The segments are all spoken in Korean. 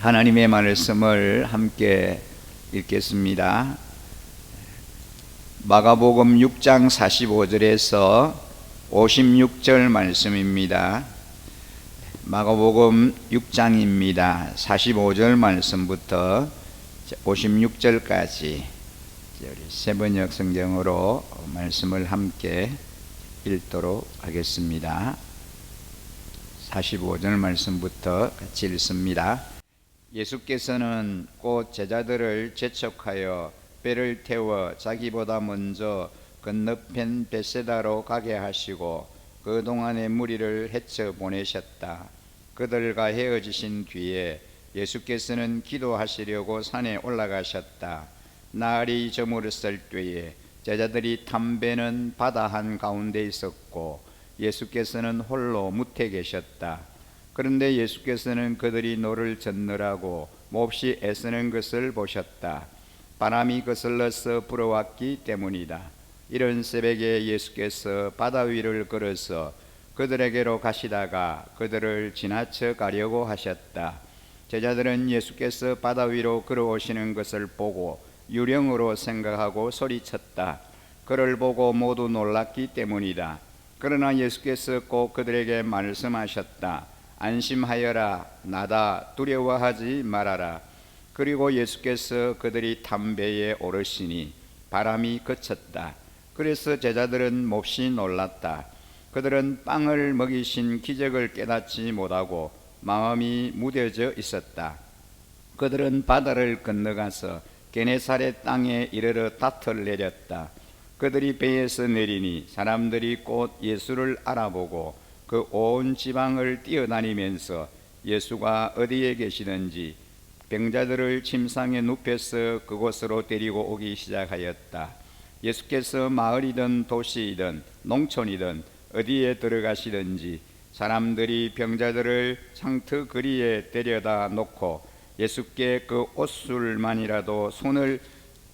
하나님의 말씀을 함께 읽겠습니다. 마가복음 6장 45절에서 56절 말씀입니다. 마가복음 6장입니다. 45절 말씀부터 56절까지 세번역 성경으로 말씀을 함께 읽도록 하겠습니다. 45절 말씀부터 같이 읽습니다. 예수께서는 곧 제자들을 재촉하여 배를 태워 자기보다 먼저 건너편 벳세다로 가게 하시고 그동안의 무리를 헤쳐 보내셨다. 그들과 헤어지신 뒤에 예수께서는 기도하시려고 산에 올라가셨다. 날이 저물었을 때에 제자들이 탄 배는 바다 한가운데 있었고 예수께서는 홀로 무태 계셨다. 그런데 예수께서는 그들이 노를 젓느라고 몹시 애쓰는 것을 보셨다. 바람이 거슬러서 불어왔기 때문이다. 이른 새벽에 예수께서 바다 위를 걸어서 그들에게로 가시다가 그들을 지나쳐 가려고 하셨다. 제자들은 예수께서 바다 위로 걸어오시는 것을 보고 유령으로 생각하고 소리쳤다. 그를 보고 모두 놀랐기 때문이다. 그러나 예수께서 꼭 그들에게 말씀하셨다. 안심하여라, 나다, 두려워하지 말아라. 그리고 예수께서 그들이 탄 배에 오르시니 바람이 그쳤다. 그래서 제자들은 몹시 놀랐다. 그들은 빵을 먹이신 기적을 깨닫지 못하고 마음이 무뎌져 있었다. 그들은 바다를 건너가서 게네사렛 땅에 이르러 닷을 내렸다. 그들이 배에서 내리니 사람들이 곧 예수를 알아보고 그 온 지방을 뛰어다니면서 예수가 어디에 계시는지 병자들을 침상에 눕혀서 그곳으로 데리고 오기 시작하였다. 예수께서 마을이든 도시이든 농촌이든 어디에 들어가시든지 사람들이 병자들을 상트 거리에 데려다 놓고 예수께 그 옷술만이라도 손을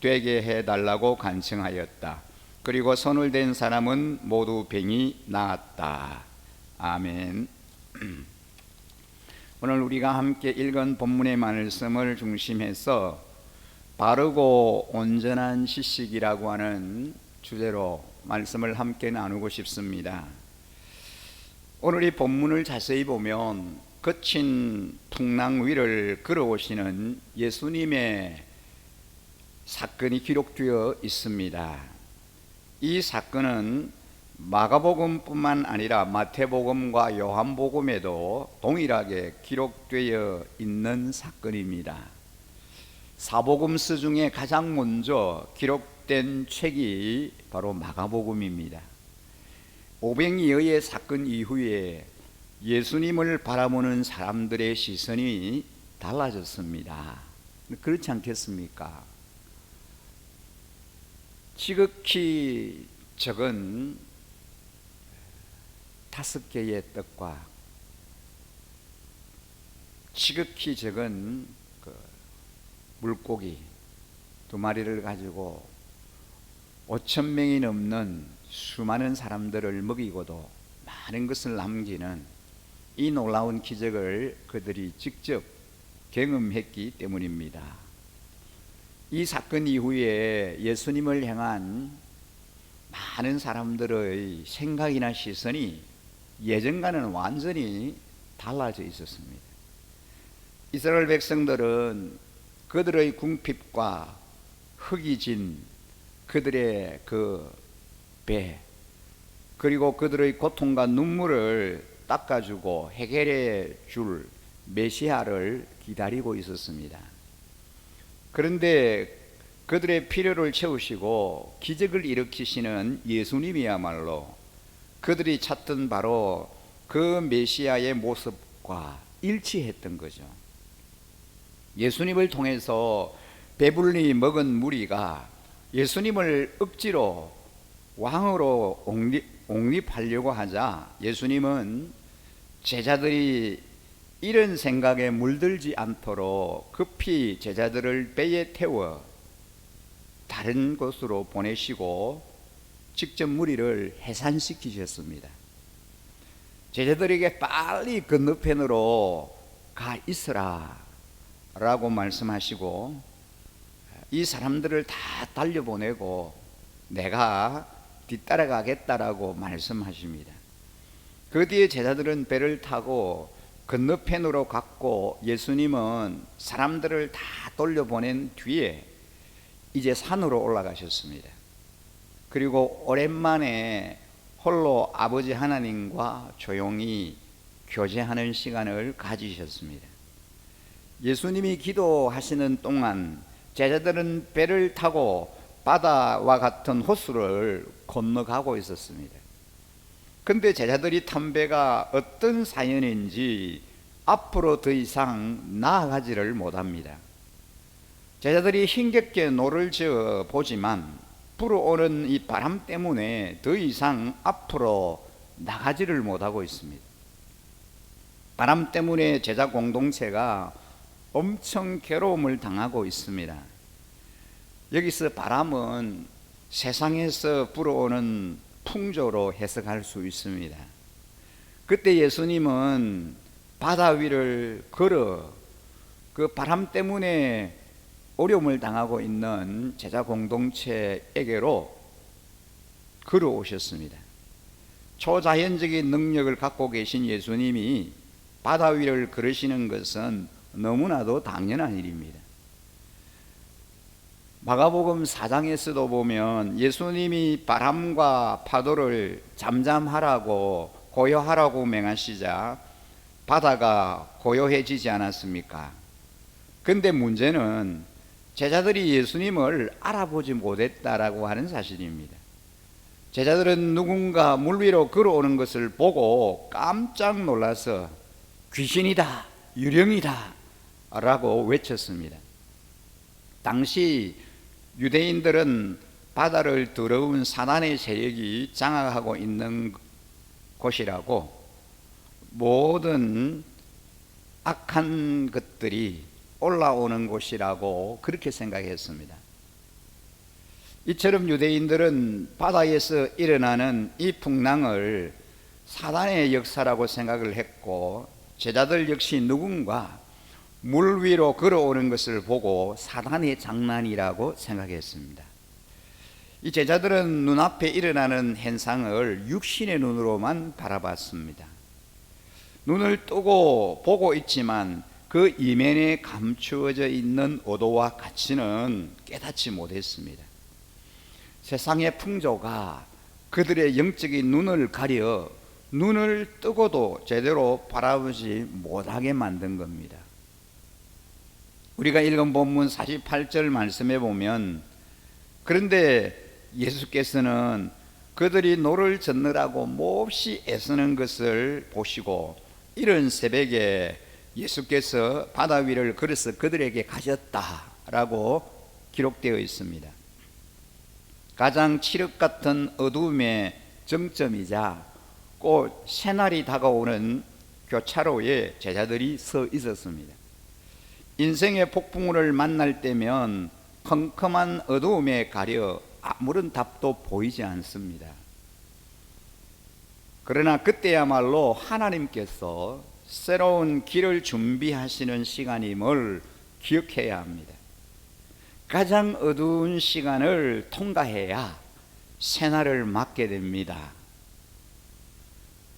되게 해달라고 간청하였다. 그리고 손을 댄 사람은 모두 병이 나았다. 아멘. 오늘 우리가 함께 읽은 본문의 말씀을 중심해서 바르고 온전한 지식이라고 하는 주제로 말씀을 함께 나누고 싶습니다. 오늘 이 본문을 자세히 보면 거친 풍랑 위를 걸어오시는 예수님의 사건이 기록되어 있습니다. 이 사건은 마가복음뿐만 아니라 마태복음과 요한복음에도 동일하게 기록되어 있는 사건입니다. 사복음서 중에 가장 먼저 기록된 책이 바로 마가복음입니다. 오병이어의 사건 이후에 예수님을 바라보는 사람들의 시선이 달라졌습니다. 그렇지 않겠습니까? 지극히 적은 5개의 떡과 지극히 적은 물고기 2마리를 가지고 5,000명이 넘는 수많은 사람들을 먹이고도 많은 것을 남기는 이 놀라운 기적을 그들이 직접 경험했기 때문입니다. 이 사건 이후에 예수님을 향한 많은 사람들의 생각이나 시선이 예전과는 완전히 달라져 있었습니다. 이스라엘 백성들은 그들의 궁핍과 흙이 진 그들의 그 배, 그리고 그들의 고통과 눈물을 닦아주고 해결해 줄 메시아를 기다리고 있었습니다. 그런데 그들의 필요를 채우시고 기적을 일으키시는 예수님이야말로 그들이 찾던 바로 그 메시아의 모습과 일치했던 거죠. 예수님을 통해서 배불리 먹은 무리가 예수님을 억지로 왕으로 옹립하려고 하자 예수님은 제자들이 이런 생각에 물들지 않도록 급히 제자들을 배에 태워 다른 곳으로 보내시고 직접 무리를 해산시키셨습니다. 제자들에게 빨리 건너편으로 가 있으라, 라고 말씀하시고 이 사람들을 다 달려보내고 내가 뒤따라가겠다라고 말씀하십니다. 그 뒤에 제자들은 배를 타고 건너편으로 갔고 예수님은 사람들을 다 돌려보낸 뒤에 이제 산으로 올라가셨습니다. 그리고 오랜만에 홀로 아버지 하나님과 조용히 교제하는 시간을 가지셨습니다. 예수님이 기도하시는 동안 제자들은 배를 타고 바다와 같은 호수를 건너가고 있었습니다. 근데 제자들이 탄 배가 어떤 사연인지 앞으로 더 이상 나아가지를 못합니다. 제자들이 힘겹게 노를 지어 보지만 불어오는 이 바람 때문에 더 이상 앞으로 나가지를 못하고 있습니다. 바람 때문에 제자 공동체가 엄청 괴로움을 당하고 있습니다. 여기서 바람은 세상에서 불어오는 풍조로 해석할 수 있습니다. 그때 예수님은 바다 위를 걸어 그 바람 때문에 어려움을 당하고 있는 제자 공동체에게로 걸어오셨습니다. 초자연적인 능력을 갖고 계신 예수님이 바다 위를 걸으시는 것은 너무나도 당연한 일입니다. 마가복음 4장에서도 보면 예수님이 바람과 파도를 잠잠하라고 고요하라고 명하시자 바다가 고요해지지 않았습니까? 근데 문제는 제자들이 예수님을 알아보지 못했다라고 하는 사실입니다. 제자들은 누군가 물 위로 걸어오는 것을 보고 깜짝 놀라서 귀신이다, 유령이다 라고 외쳤습니다. 당시 유대인들은 바다를 더러운 사단의 세력이 장악하고 있는 곳이라고 모든 악한 것들이 올라오는 곳이라고 그렇게 생각했습니다. 이처럼 유대인들은 바다에서 일어나는 이 풍랑을 사단의 역사라고 생각을 했고 제자들 역시 누군가 물 위로 걸어오는 것을 보고 사단의 장난이라고 생각했습니다. 이 제자들은 눈앞에 일어나는 현상을 육신의 눈으로만 바라봤습니다. 눈을 뜨고 보고 있지만 그 이면에 감추어져 있는 의도와 가치는 깨닫지 못했습니다. 세상의 풍조가 그들의 영적인 눈을 가려 눈을 뜨고도 제대로 바라보지 못하게 만든 겁니다. 우리가 읽은 본문 48절 말씀에 보면 그런데 예수께서는 그들이 노를 젓느라고 몹시 애쓰는 것을 보시고 이른 새벽에 예수께서 바다 위를 걸어서 그들에게 가셨다라고 기록되어 있습니다. 가장 칠흑 같은 어두움의 정점이자 곧 새날이 다가오는 교차로에 제자들이 서 있었습니다. 인생의 폭풍우를 만날 때면 컴컴한 어두움에 가려 아무런 답도 보이지 않습니다. 그러나 그때야말로 하나님께서 새로운 길을 준비하시는 시간임을 기억해야 합니다. 가장 어두운 시간을 통과해야 새날을 맞게 됩니다.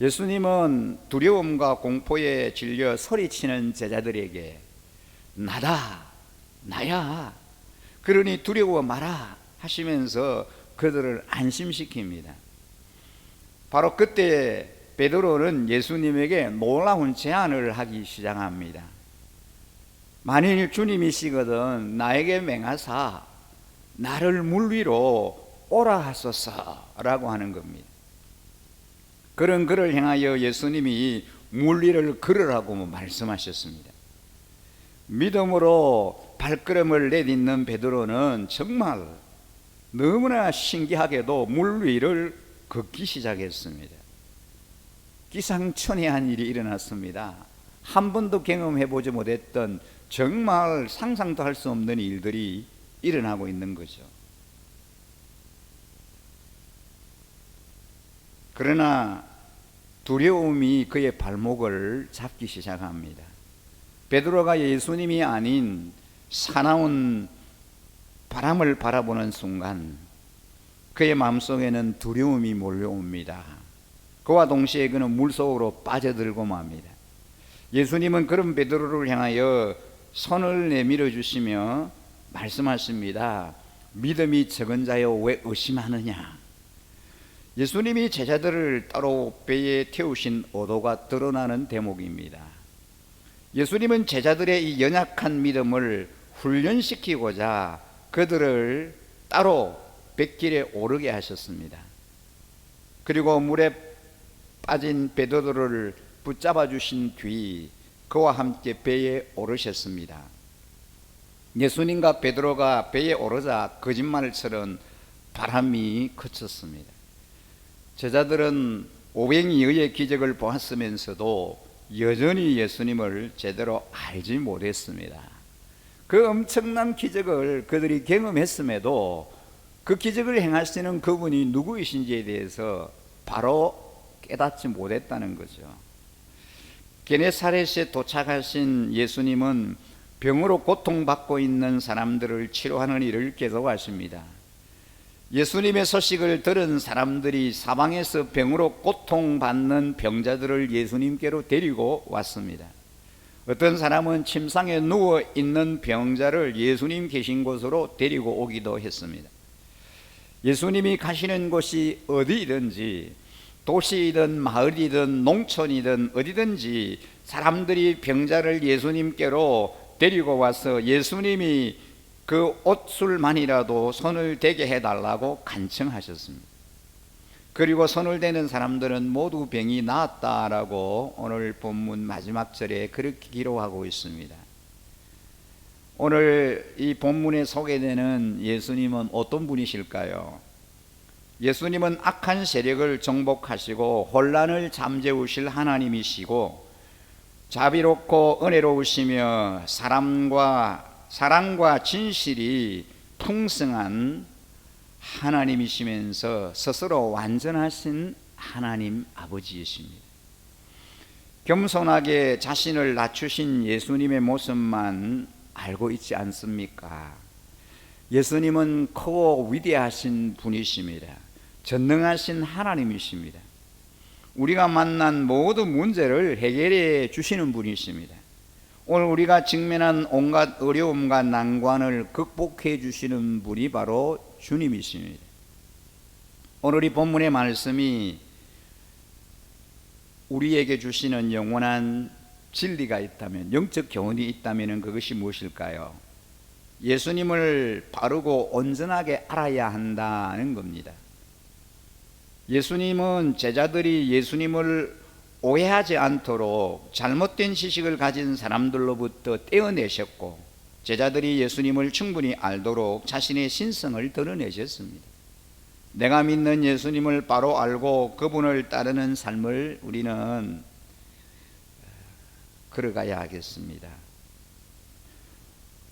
예수님은 두려움과 공포에 질려 소리치는 제자들에게 나다, 나야, 그러니 두려워 마라 하시면서 그들을 안심시킵니다. 바로 그때 베드로는 예수님에게 놀라운 제안을 하기 시작합니다. 만일 주님이시거든 나에게 맹하사 나를 물 위로 오라 하소서 라고 하는 겁니다. 그런 그를 향하여 예수님이 물 위를 걸으라고 말씀하셨습니다. 믿음으로 발걸음을 내딛는 베드로는 정말 너무나 신기하게도 물 위를 걷기 시작했습니다. 기상천외한 일이 일어났습니다. 한 번도 경험해보지 못했던 정말 상상도 할 수 없는 일들이 일어나고 있는 거죠. 그러나 두려움이 그의 발목을 잡기 시작합니다. 베드로가 예수님이 아닌 사나운 바람을 바라보는 순간 그의 마음속에는 두려움이 몰려옵니다. 그와 동시에 그는 물속으로 빠져들고 맙니다. 예수님은 그런 베드로를 향하여 손을 내밀어 주시며 말씀하십니다. 믿음이 적은 자여 왜 의심하느냐. 예수님이 제자들을 따로 배에 태우신 의도가 드러나는 대목입니다. 예수님은 제자들의 이 연약한 믿음을 훈련시키고자 그들을 따로 뱃길에 오르게 하셨습니다. 그리고 물에 빠진 베드로를 붙잡아 주신 뒤 그와 함께 배에 오르셨습니다. 예수님과 베드로가 배에 오르자 거짓말처럼 바람이 그쳤습니다. 제자들은 오병이어의 기적을 보았으면서도 여전히 예수님을 제대로 알지 못했습니다. 그 엄청난 기적을 그들이 경험했음에도 그 기적을 행하시는 그분이 누구이신지에 대해서 바로 깨닫지 못했다는 거죠. 게네사렛에 도착하신 예수님은 병으로 고통받고 있는 사람들을 치료하는 일을 계속하십니다. 예수님의 소식을 들은 사람들이 사방에서 병으로 고통받는 병자들을 예수님께로 데리고 왔습니다. 어떤 사람은 침상에 누워있는 병자를 예수님 계신 곳으로 데리고 오기도 했습니다. 예수님이 가시는 곳이 어디든지 도시이든 마을이든 농촌이든 어디든지 사람들이 병자를 예수님께로 데리고 와서 예수님이 그 옷술만이라도 손을 대게 해달라고 간청하셨습니다. 그리고 손을 대는 사람들은 모두 병이 나았다라고 오늘 본문 마지막 절에 그렇게 기록하고 있습니다. 오늘 이 본문에 소개되는 예수님은 어떤 분이실까요? 예수님은 악한 세력을 정복하시고 혼란을 잠재우실 하나님이시고 자비롭고 은혜로우시며 사랑과 진실이 풍성한 하나님이시면서 스스로 완전하신 하나님 아버지이십니다. 겸손하게 자신을 낮추신 예수님의 모습만 알고 있지 않습니까? 예수님은 크고 위대하신 분이십니다. 전능하신 하나님이십니다. 우리가 만난 모든 문제를 해결해 주시는 분이십니다. 오늘 우리가 직면한 온갖 어려움과 난관을 극복해 주시는 분이 바로 주님이십니다. 오늘 이 본문의 말씀이 우리에게 주시는 영원한 진리가 있다면, 영적 교훈이 있다면 그것이 무엇일까요? 예수님을 바르고 온전하게 알아야 한다는 겁니다. 예수님은 제자들이 예수님을 오해하지 않도록 잘못된 지식을 가진 사람들로부터 떼어내셨고, 제자들이 예수님을 충분히 알도록 자신의 신성을 드러내셨습니다. 내가 믿는 예수님을 바로 알고 그분을 따르는 삶을 우리는 걸어가야 하겠습니다.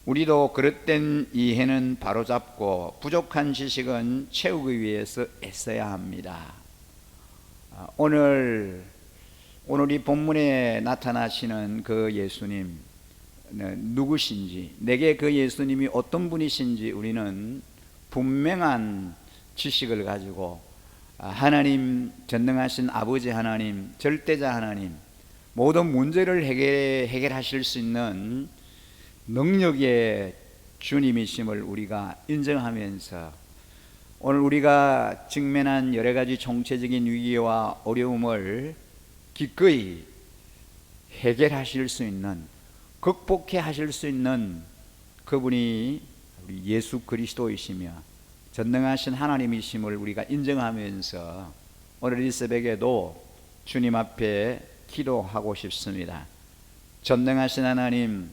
우리도 그릇된 이해는 바로잡고 부족한 지식은 채우기 위해서 애써야 합니다. 오늘 이 본문에 나타나시는 그 예수님 누구신지, 내게 그 예수님이 어떤 분이신지 우리는 분명한 지식을 가지고 하나님, 전능하신 아버지 하나님, 절대자 하나님, 모든 문제를 해결하실 수 있는 능력의 주님이심을 우리가 인정하면서 오늘 우리가 직면한 여러 가지 총체적인 위기와 어려움을 기꺼이 해결하실 수 있는, 극복해 하실 수 있는 그분이 우리 예수 그리스도이시며 전능하신 하나님이심을 우리가 인정하면서 오늘 이 새벽에도 주님 앞에 기도하고 싶습니다. 전능하신 하나님,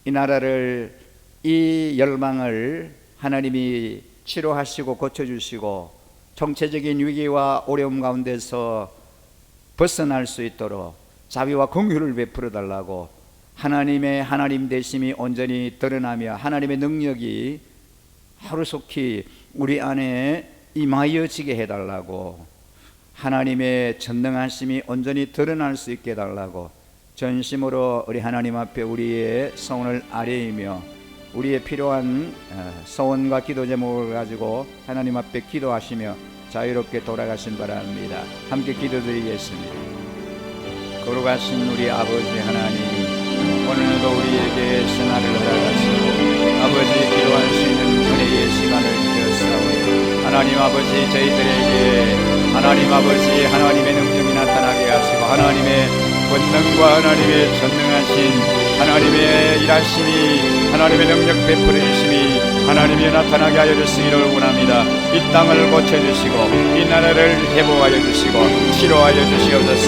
이 나라를, 이 열방을 하나님이 치료하시고 고쳐주시고 총체적인 위기와 어려움 가운데서 벗어날 수 있도록 자비와 긍휼을 베풀어 달라고, 하나님의 하나님 되심이 온전히 드러나며 하나님의 능력이 하루속히 우리 안에 임하여지게 해달라고, 하나님의 전능하심이 온전히 드러날 수 있게 해달라고 전심으로 우리 하나님 앞에 우리의 소원을 아뢰이며 우리의 필요한 소원과 기도 제목을 가지고 하나님 앞에 기도하시며 자유롭게 돌아가신 바랍니다. 함께 기도드리겠습니다. 거룩하신 우리 아버지 하나님, 오늘도 우리에게 생활을 허락하시고 아버지 기도할 수 있는 은혜의 시간을 주셨사오니 하나님 아버지 저희들에게 하나님 아버지 하나님의 능력이 나타나게 하시고 하나님의 권능과 하나님의 전능하신 하나님의 일하심이 하나님의 능력 베풀어 주심이 하나님이 나타나게 하여 주시기를 원합니다. 이 땅을 고쳐주시고 이 나라를 회복하여 주시고 치료하여 주시옵소서.